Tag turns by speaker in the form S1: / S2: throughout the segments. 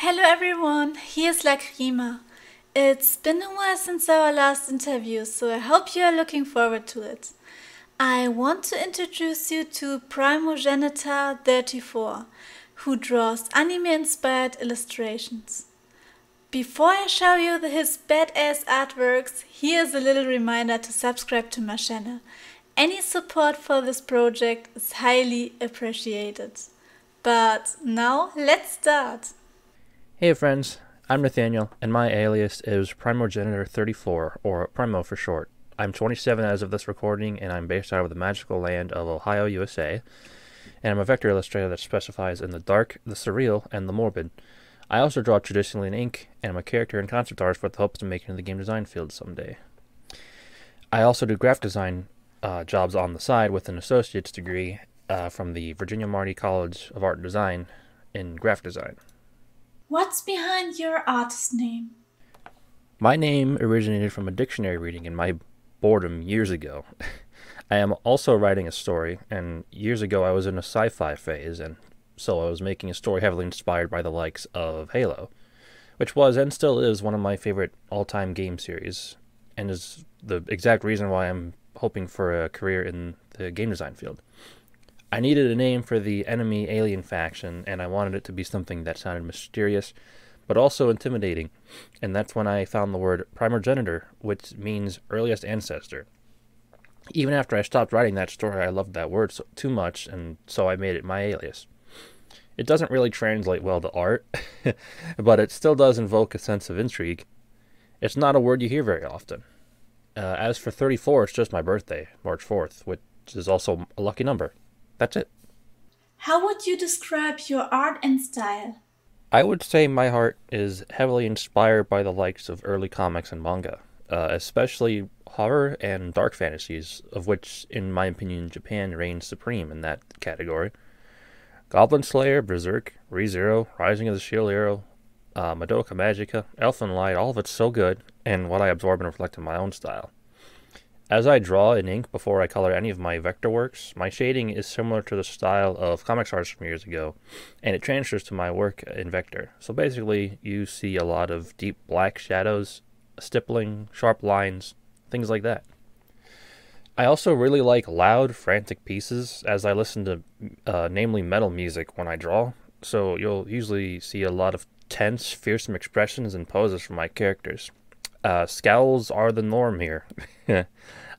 S1: Hello everyone, here's Lacrima. It's been a while since our last interview, so I hope you are looking forward to it. I want to introduce you to Primogenitor34, who draws anime-inspired illustrations. Before I show you his badass artworks, here's a little reminder to subscribe to my channel. Any support for this project is highly appreciated. But now let's start!
S2: Hey friends, I'm Nathaniel, and my alias is Primogenitor34, or Primo for short. I'm 27 as of this recording, and I'm based out of the magical land of Ohio, USA, and I'm a vector illustrator that specifies in the dark, the surreal, and the morbid. I also draw traditionally in ink, and I'm a character in concept art with hopes to make it in the game design field someday. I also do graphic design jobs on the side with an associate's degree from the Virginia Marty College of Art and Design in graphic design.
S1: What's behind your artist name?
S2: My name originated from a dictionary reading in my boredom years ago. I am also writing a story, and years ago I was in a sci-fi phase, and so I was making a story heavily inspired by the likes of Halo, which was and still is one of my favorite all-time game series, and is the exact reason why I'm hoping for a career in the game design field. I needed a name for the enemy alien faction, and I wanted it to be something that sounded mysterious, but also intimidating. And that's when I found the word primogenitor, which means earliest ancestor. Even after I stopped writing that story, I loved that word too much, and so I made it my alias. It doesn't really translate well to art, but it still does invoke a sense of intrigue. It's not a word you hear very often. As for 34, it's just my birthday, March 4th, which is also a lucky number. That's it.
S1: How would you describe your art and style?
S2: I would say my art is heavily inspired by the likes of early comics and manga, especially horror and dark fantasies, of which, in my opinion, Japan reigns supreme in that category. Goblin Slayer, Berserk, ReZero, Rising of the Shield Hero, Madoka Magica, Elfen Light, all of it's so good, and what I absorb and reflect in my own style. As I draw in ink before I color any of my vector works, my shading is similar to the style of comics artists from years ago, and it transfers to my work in vector. So basically, you see a lot of deep black shadows, stippling, sharp lines, things like that. I also really like loud, frantic pieces as I listen to namely metal music when I draw, so you'll usually see a lot of tense, fearsome expressions and poses from my characters. Scowls are the norm here.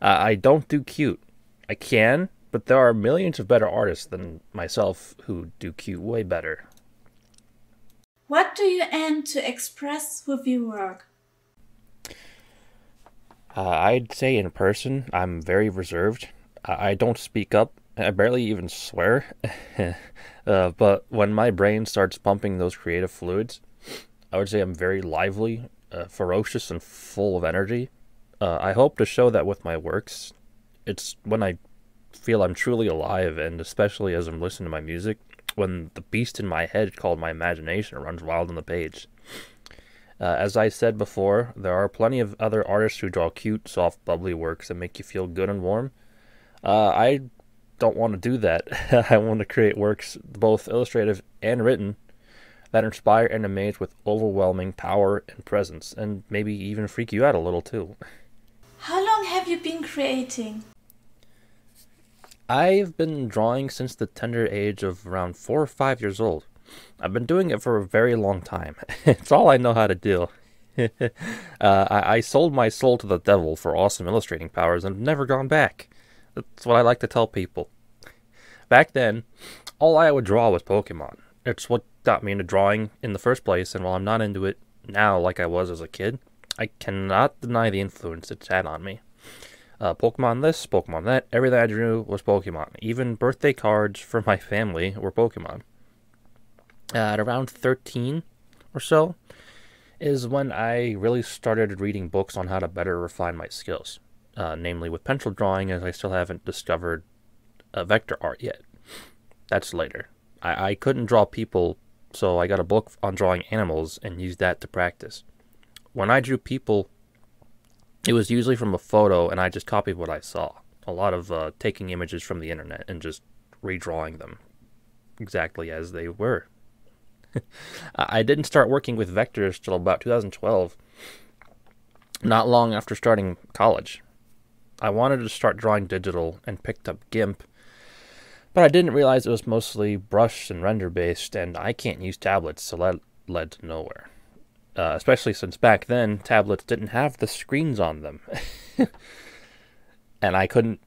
S2: I don't do cute. I can, but there are millions of better artists than myself who do cute way better.
S1: What do you aim to express with your work?
S2: I'd say in person, I'm very reserved. I don't speak up. I barely even swear. But when my brain starts pumping those creative fluids, I would say I'm very lively, ferocious, and full of energy. I hope to show that with my works. It's when I feel I'm truly alive, and especially as I'm listening to my music, when the beast in my head called my imagination runs wild on the page. As I said before, there are plenty of other artists who draw cute, soft, bubbly works that make you feel good and warm. I don't want to do that. I want to create works, both illustrative and written, that inspire and amaze with overwhelming power and presence, and maybe even freak you out a little too.
S1: How long have you been creating?
S2: I've been drawing since the tender age of around 4 or 5 years old. I've been doing it for a very long time. It's all I know how to do. I sold my soul to the devil for awesome illustrating powers and have never gone back. That's what I like to tell people. Back then, all I would draw was Pokemon. It's what got me into drawing in the first place, and while I'm not into it now like I was as a kid, I cannot deny the influence it's had on me. Pokemon this, Pokemon that, everything I drew was Pokemon. Even birthday cards for my family were Pokemon. At around 13 or so is when I really started reading books on how to better refine my skills, namely with pencil drawing, as I still haven't discovered vector art yet. That's later. I couldn't draw people, so I got a book on drawing animals and used that to practice. When I drew people, it was usually from a photo, and I just copied what I saw. A lot of taking images from the internet and just redrawing them exactly as they were. I didn't start working with vectors till about 2012, not long after starting college. I wanted to start drawing digital and picked up GIMP, but I didn't realize it was mostly brush and render based, and I can't use tablets, so that led to nowhere. Especially since back then, tablets didn't have the screens on them. And I couldn't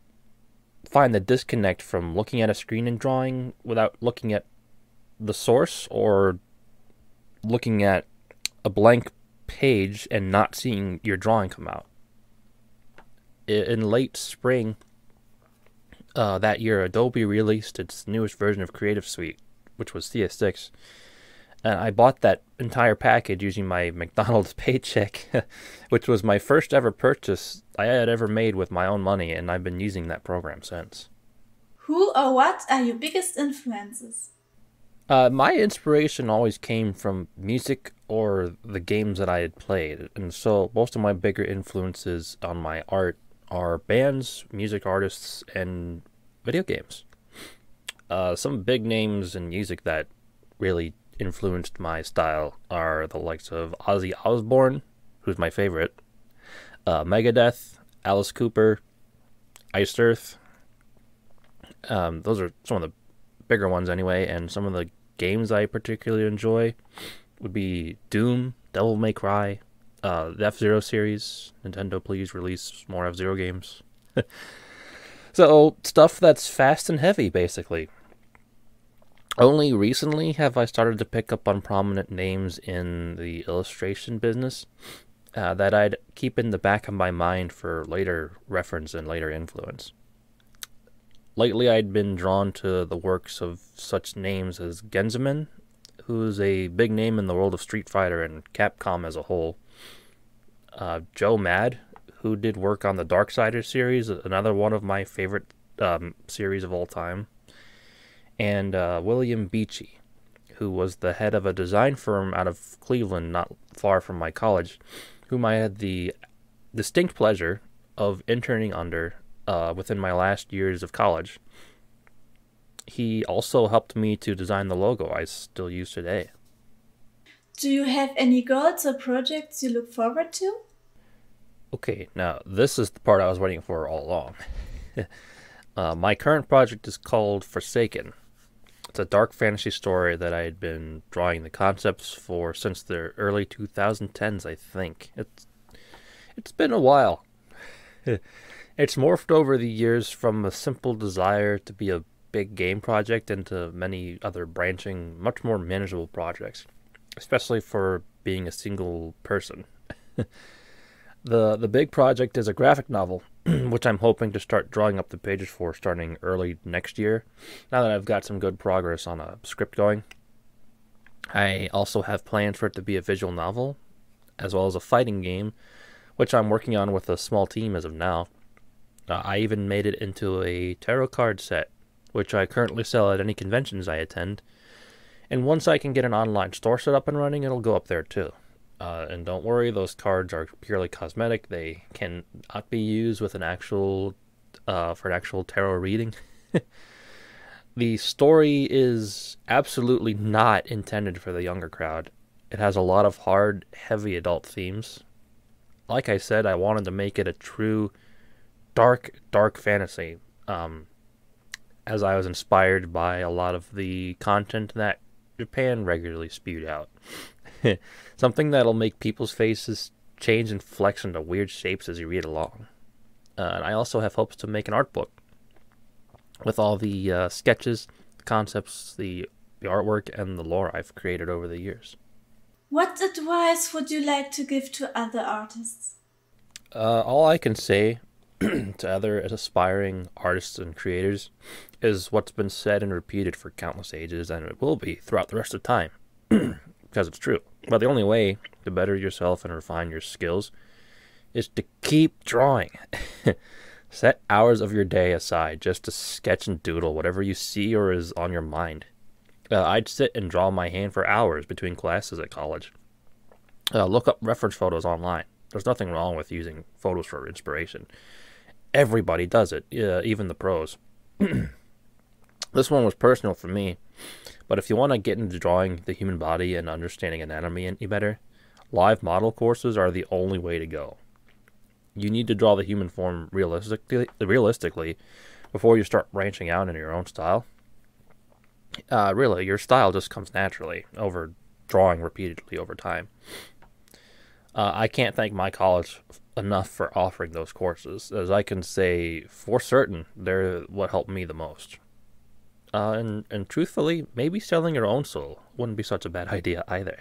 S2: find the disconnect from looking at a screen and drawing without looking at the source, or looking at a blank page and not seeing your drawing come out. In late spring that year, Adobe released its newest version of Creative Suite, which was CS6. And I bought that entire package using my McDonald's paycheck, which was my first ever purchase I had ever made with my own money, and I've been using that program since.
S1: Who or what are your biggest influences?
S2: My inspiration always came from music or the games that I had played, and so most of my bigger influences on my art are bands, music artists, and video games. Some big names in music that really influenced my style are the likes of Ozzy Osbourne, who's my favorite, Megadeth, Alice Cooper, Iced Earth. Those are some of the bigger ones anyway, and some of the games I particularly enjoy would be Doom, Devil May Cry, the F-Zero series. Nintendo, please release more F-Zero games. So, stuff that's fast and heavy, basically. Only recently have I started to pick up on prominent names in the illustration business that I'd keep in the back of my mind for later reference and later influence. Lately, I'd been drawn to the works of such names as Genzaman, who's a big name in the world of Street Fighter and Capcom as a whole. Joe Mad, who did work on the Darksiders series, another one of my favorite series of all time. And William Beachy, who was the head of a design firm out of Cleveland, not far from my college, whom I had the distinct pleasure of interning under within my last years of college. He also helped me to design the logo I still use today.
S1: Do you have any goals or projects you look forward to?
S2: Okay, now this is the part I was waiting for all along. My current project is called Forsaken. It's a dark fantasy story that I had been drawing the concepts for since the early 2010s, I think. It's been a while. It's morphed over the years from a simple desire to be a big game project into many other branching, much more manageable projects, especially for being a single person. The big project is a graphic novel, which I'm hoping to start drawing up the pages for starting early next year, now that I've got some good progress on a script going. I also have plans for it to be a visual novel, as well as a fighting game, which I'm working on with a small team as of now. I even made it into a tarot card set, which I currently sell at any conventions I attend, and once I can get an online store set up and running, it'll go up there too. And don't worry, those cards are purely cosmetic. They cannot be used with an actual for an actual tarot reading. The story is absolutely not intended for the younger crowd. It has a lot of hard, heavy adult themes. Like I said, I wanted to make it a true dark fantasy, as I was inspired by a lot of the content that Japan regularly spewed out. Something that'll make people's faces change and flex into weird shapes as you read along. And I also have hopes to make an art book with all the sketches, the concepts, the artwork, and the lore I've created over the years.
S1: What advice would you like to give to other artists?
S2: All I can say to other aspiring artists and creators is what's been said and repeated for countless ages, and it will be throughout the rest of time, because it's true. But the only way to better yourself and refine your skills is to keep drawing. Set hours of your day aside just to sketch and doodle whatever you see or is on your mind. I'd sit and draw my hand for hours between classes at college. Look up reference photos online. There's nothing wrong with using photos for inspiration. Everybody does it, even the pros. This one was personal for me, but if you want to get into drawing the human body and understanding anatomy any better, live model courses are the only way to go. You need to draw the human form realistically before you start branching out into your own style. Really, your style just comes naturally over drawing repeatedly over time. I can't thank my college enough for offering those courses, as I can say for certain they're what helped me the most. And truthfully, maybe selling your own soul wouldn't be such a bad idea either.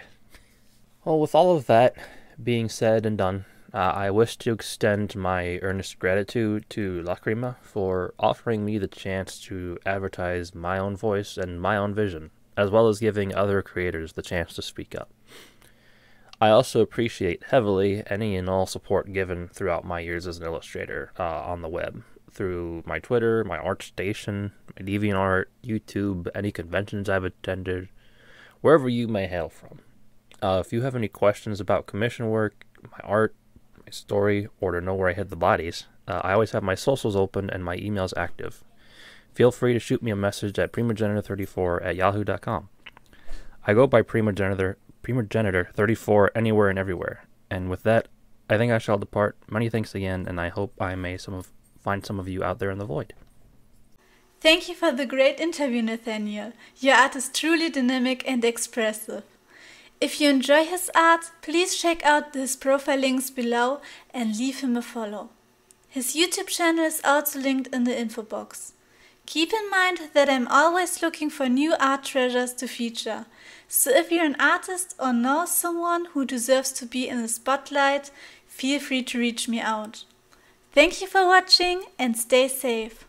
S2: Well, with all of that being said and done, I wish to extend my earnest gratitude to Lacrima for offering me the chance to advertise my own voice and my own vision, as well as giving other creators the chance to speak up. I also appreciate heavily any and all support given throughout my years as an illustrator on the web, through my Twitter, my ArtStation, my DeviantArt, YouTube, any conventions I've attended, wherever you may hail from. If you have any questions about commission work, my art, my story, or to know where I hid the bodies, I always have my socials open and my emails active. Feel free to shoot me a message at Primogenitor34@yahoo.com. I go by Primogenitor34 anywhere and everywhere. And with that, I think I shall depart. Many thanks again, and I hope I may find some of you out there in the void.
S1: Thank you for the great interview, Nathaniel. Your art is truly dynamic and expressive. If you enjoy his art, please check out his profile links below and leave him a follow. His YouTube channel is also linked in the info box. Keep in mind that I'm always looking for new art treasures to feature, so if you're an artist or know someone who deserves to be in the spotlight, feel free to reach me out. Thank you for watching and stay safe.